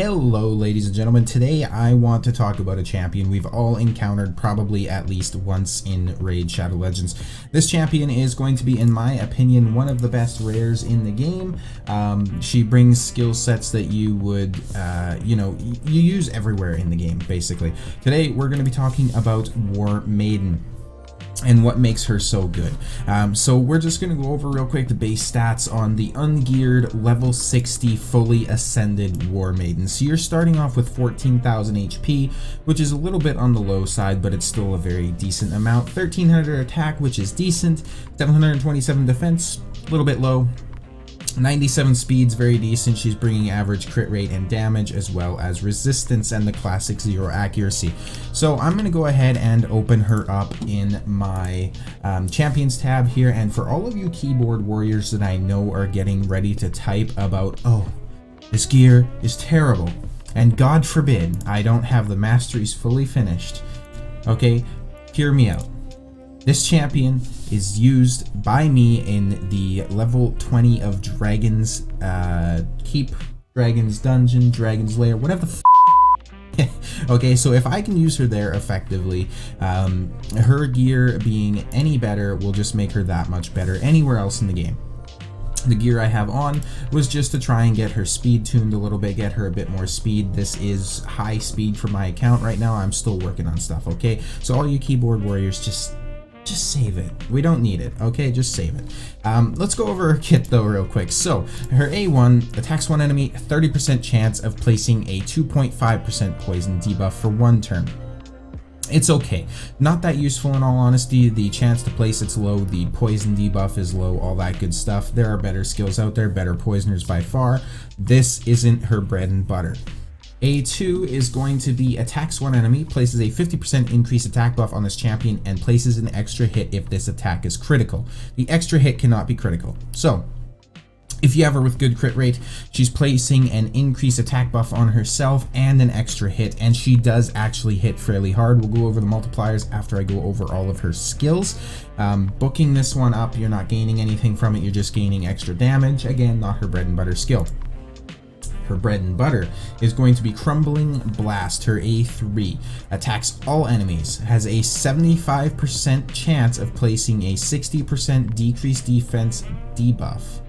Hello ladies and gentlemen, today I want to talk about a champion we've all encountered probably at least once in Raid Shadow Legends. This champion is going to be, in my opinion, one of the best rares in the game. She brings skill sets that you would, you use everywhere in the game, basically. Today we're going to be talking about Warmaiden and what makes her so good. So we're just going to go over real quick the base stats on the ungeared level 60 fully ascended Warmaiden. So you're starting off with 14,000 HP, which is a little bit on the low side, but it's still a very decent amount. 1300 attack, which is decent. 727 defense, a little bit low. 97 speed's very decent. She's bringing average crit rate and damage, as well as resistance and the classic 0 accuracy. So I'm going to go ahead and open her up in my champions tab here. And for all of you keyboard warriors that I know are getting ready to type about, oh, this gear is terrible, and God forbid I don't have the masteries fully finished, okay, hear me out. This champion is used by me in the level 20 of Dragon's Keep, Dragon's Dungeon, Dragon's Lair, whatever the okay, so if I can use her there effectively, her gear being any better will just make her that much better anywhere else in the game. The gear I have on was just to try and get her speed tuned a little bit, get her a bit more speed. This is high speed for my account right now. I'm still working on stuff, okay? So all you keyboard warriors, just save it. We don't need it, okay? Just save it. Let's go over her kit though real quick. So her A1 attacks one enemy, 30% chance of placing a 2.5% poison debuff for 1 turn. It's okay. Not that useful in all honesty. The chance to place it's low, the poison debuff is low, all that good stuff. There are better skills out there, better poisoners by far. This isn't her bread and butter. A2 is going to be attacks one enemy, places a 50% increased attack buff on this champion, and places an extra hit if this attack is critical. The extra hit cannot be critical. So if you have her with good crit rate, she's placing an increased attack buff on herself and an extra hit, and she does actually hit fairly hard. We'll go over the multipliers after I go over all of her skills. Booking this one up, you're not gaining anything from it, you're just gaining extra damage. Again, not her bread and butter skill. Her bread and butter is going to be Crumbling Blast. Her A3 attacks all enemies, has a 75% chance of placing a 60% decreased defense debuff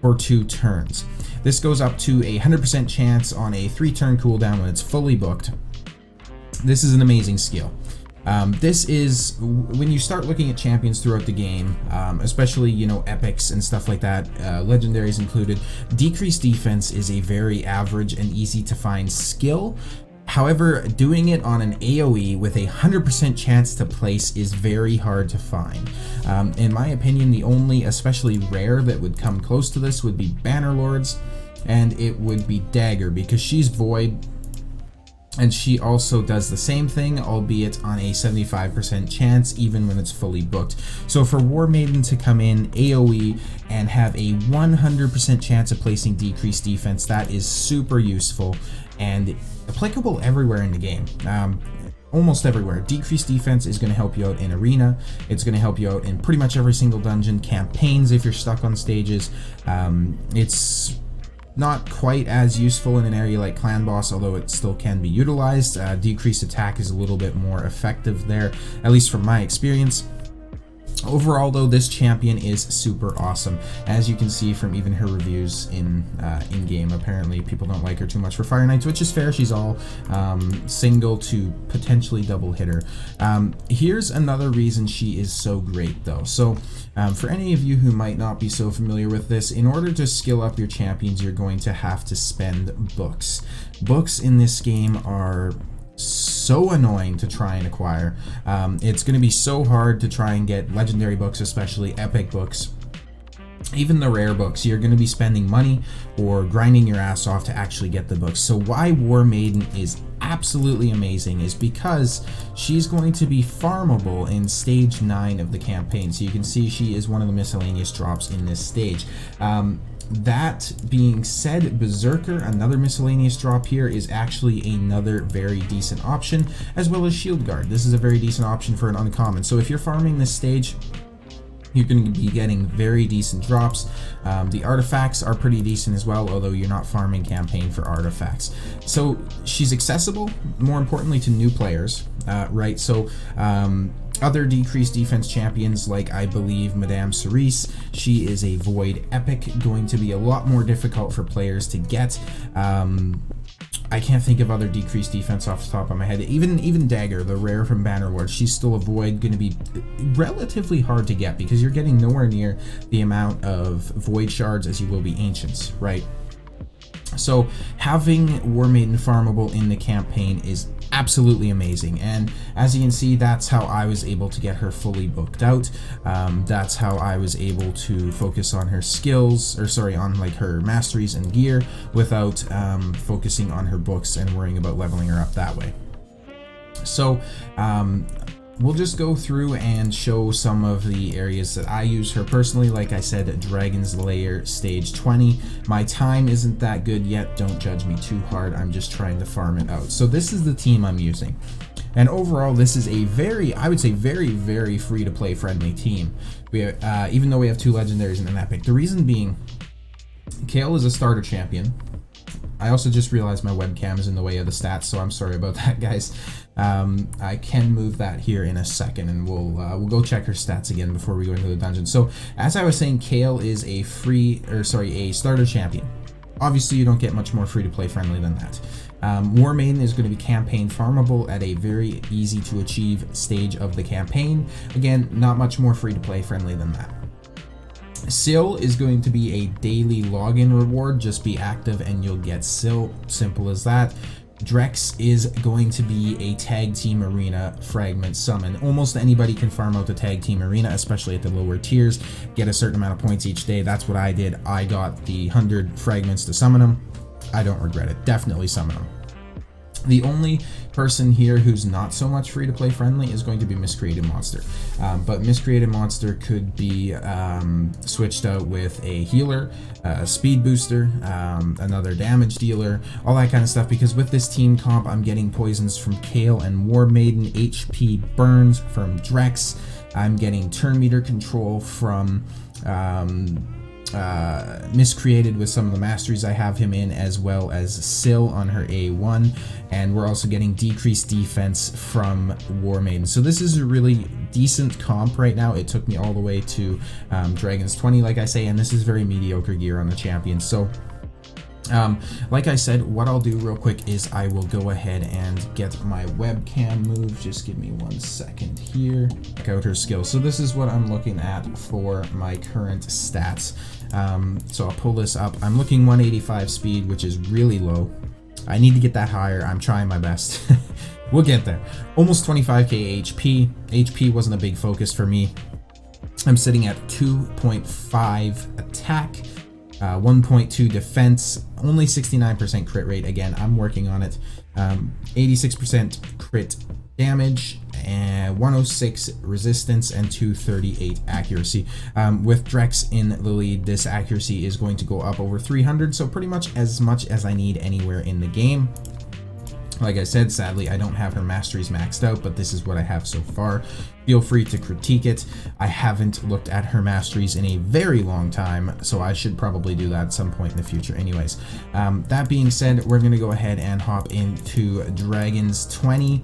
for 2 turns. This goes up to a 100% chance on a 3-turn cooldown when it's fully booked. This is an amazing skill. This is, when you start looking at champions throughout the game, especially, epics and stuff like that, legendaries included, decreased defense is a very average and easy to find skill. However, doing it on an AoE with a 100% chance to place is very hard to find. In my opinion, the only especially rare that would come close to this would be Bannerlords, and it would be Dagger, because she's void. And she also does the same thing, albeit on a 75% chance, even when it's fully booked. So for Warmaiden to come in AoE and have a 100% chance of placing decreased defense, that is super useful and applicable everywhere in the game. Almost everywhere. Decreased defense is going to help you out in arena. It's going to help you out in pretty much every single dungeon, campaigns if you're stuck on stages. It's not quite as useful in an area like Clan Boss, although it still can be utilized. Decreased attack is a little bit more effective there, at least from my experience. Overall though, this champion is super awesome. As you can see from even her reviews in game, apparently people don't like her too much for Fire Knights, which is fair. She's all single to potentially double hitter. Here's another reason she is so great though. So for any of you who might not be so familiar with this, in order to skill up your champions, you're going to have to spend books. Books in this game are so annoying to try and acquire. It's going to be so hard to try and get legendary books, especially epic books. Even the rare books, you're going to be spending money or grinding your ass off to actually get the books. So why Warmaiden is absolutely amazing is because she's going to be farmable in stage 9 of the campaign. So you can see she is one of the miscellaneous drops in this stage. That being said, Berserker, another miscellaneous drop here, is actually another very decent option, as well as Shield Guard. This is a very decent option for an uncommon. So if you're farming this stage, You're going to be getting very decent drops. The artifacts are pretty decent as well, although you're not farming campaign for artifacts. So she's accessible, more importantly, to new players, right? So other decreased defense champions, like I believe Madame Cerise, she is a Void Epic, going to be a lot more difficult for players to get. I can't think of other decreased defense off the top of my head. Even Dagger, the rare from Bannerlord, she's still a Void, going to be relatively hard to get because you're getting nowhere near the amount of Void shards as you will be Ancients, right? So having Warmaiden farmable in the campaign is absolutely amazing, and as you can see, that's how I was able to get her fully booked out. That's how I was able to focus on her skills, or sorry, on like her masteries and gear without focusing on her books and worrying about leveling her up that way. So we'll just go through and show some of the areas that I use her personally. Like I said, Dragon's Lair stage 20. My time isn't that good yet. Don't judge me too hard. I'm just trying to farm it out. So this is the team I'm using. And overall, this is a very, I would say, very free to play friendly team. We have, even though we have 2 legendaries and an epic. The reason being, Kayle is a starter champion. I also just realized my webcam is in the way of the stats, so I'm sorry about that, guys. I can move that here in a second, and we'll go check her stats again before we go into the dungeon. So, as I was saying, Kayle is a a starter champion. Obviously, you don't get much more free-to-play friendly than that. Warmaiden is going to be campaign farmable at a very easy to achieve stage of the campaign. Again, not much more free-to-play friendly than that. Syl is going to be a daily login reward. Just be active and you'll get Syl. Simple as that. Drex is going to be a tag team arena fragment summon. Almost anybody can farm out the tag team arena, especially at the lower tiers. Get a certain amount of points each day. That's what I did. I got the 100 fragments to summon them. I don't regret it. Definitely summon them. The only person here who's not so much free-to-play friendly is going to be Miscreated Monster. But Miscreated Monster could be switched out with a healer, a speed booster, another damage dealer, all that kind of stuff, because with this team comp, I'm getting poisons from Kayle and Warmaiden, HP burns from Drex, I'm getting turn meter control from Miscreated with some of the masteries I have him in, as well as Syl on her A1, and we're also getting decreased defense from Warmaiden. So this is a really decent comp right now. It took me all the way to Dragon's 20, like I say, and this is very mediocre gear on the champion. So like I said, what I'll do real quick is I will go ahead and get my webcam moved. Just give me 1 second here. Check out her skills. So this is what I'm looking at for my current stats. So I'll pull this up. I'm looking 185 speed, which is really low. I need to get that higher. I'm trying my best. We'll get there. Almost 25k HP. HP wasn't a big focus for me. I'm sitting at 2.5 attack. 1.2 defense, only 69% crit rate. Again, I'm working on it. 86% crit damage, and 106 resistance, and 238 accuracy. With Drex in the lead, this accuracy is going to go up over 300, so pretty much as I need anywhere in the game. Like I said, sadly, I don't have her masteries maxed out, but this is what I have so far. Feel free to critique it. I haven't looked at her masteries in a very long time, so I should probably do that at some point in the future anyways. That being said, we're going to go ahead and hop into Dragon's 20.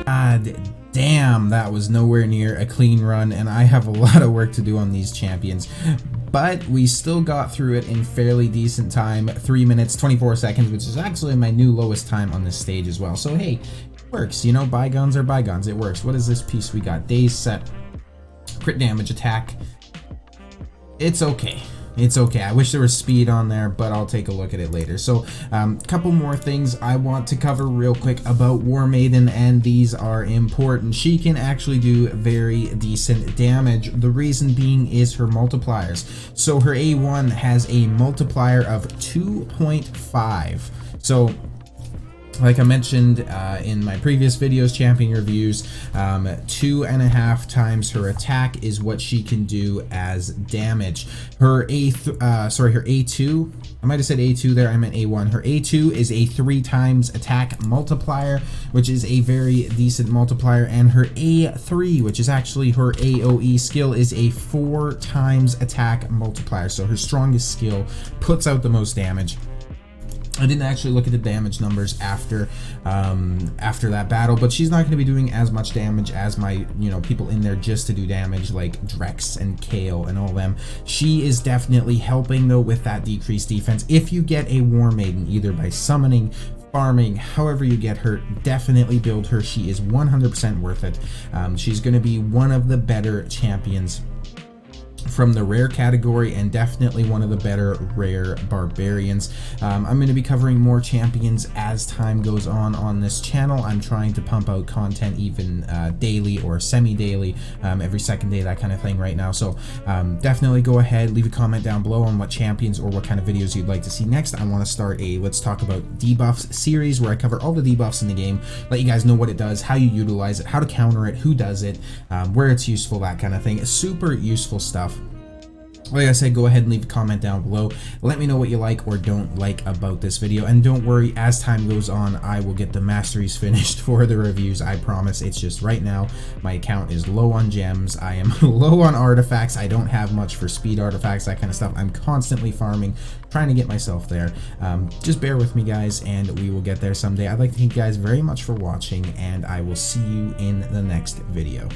God damn, that was nowhere near a clean run, and I have a lot of work to do on these champions. But we still got through it in fairly decent time, 3 minutes, 24 seconds, which is actually my new lowest time on this stage as well. So hey, it works, you know, bygones are bygones, it works. What is this piece we got? Days set, crit damage, attack. It's okay. It's okay. I wish there was speed on there, but I'll take a look at it later. So couple more things I want to cover real quick about Warmaiden, and these are important. She can actually do very decent damage. The reason being is her multipliers. So her A1 has a multiplier of 2.5. So like I mentioned in my previous videos, champion reviews, 2.5 times her attack is what she can do as damage. Her A2, I might have said A2 there, I meant A1. Her A2 is a 3 times attack multiplier, which is a very decent multiplier, and her A3, which is actually her AoE skill, is a 4 times attack multiplier. So her strongest skill puts out the most damage. I didn't actually look at the damage numbers after that battle, but she's not going to be doing as much damage as my, people in there just to do damage like Drex and Kale and all them. She is definitely helping though with that decreased defense. If you get a Warmaiden, either by summoning, farming, however you get her, definitely build her. She is 100% worth it. She's going to be one of the better champions from the rare category, and definitely one of the better rare barbarians. I'm going to be covering more champions as time goes on this channel. I'm trying to pump out content even daily or semi-daily, every second day, that kind of thing right now. So definitely go ahead, leave a comment down below on what champions or what kind of videos you'd like to see next. I want to start a Let's Talk About Debuffs series where I cover all the debuffs in the game, let you guys know what it does, how you utilize it, how to counter it, who does it, where it's useful, that kind of thing. It's super useful stuff. Like I said, go ahead and leave a comment down below. Let me know what you like or don't like about this video. And don't worry, as time goes on, I will get the masteries finished for the reviews. I promise. It's just right now, my account is low on gems. I am low on artifacts. I don't have much for speed artifacts, that kind of stuff. I'm constantly farming, trying to get myself there. Just bear with me, guys, and we will get there someday. I'd like to thank you guys very much for watching, and I will see you in the next video.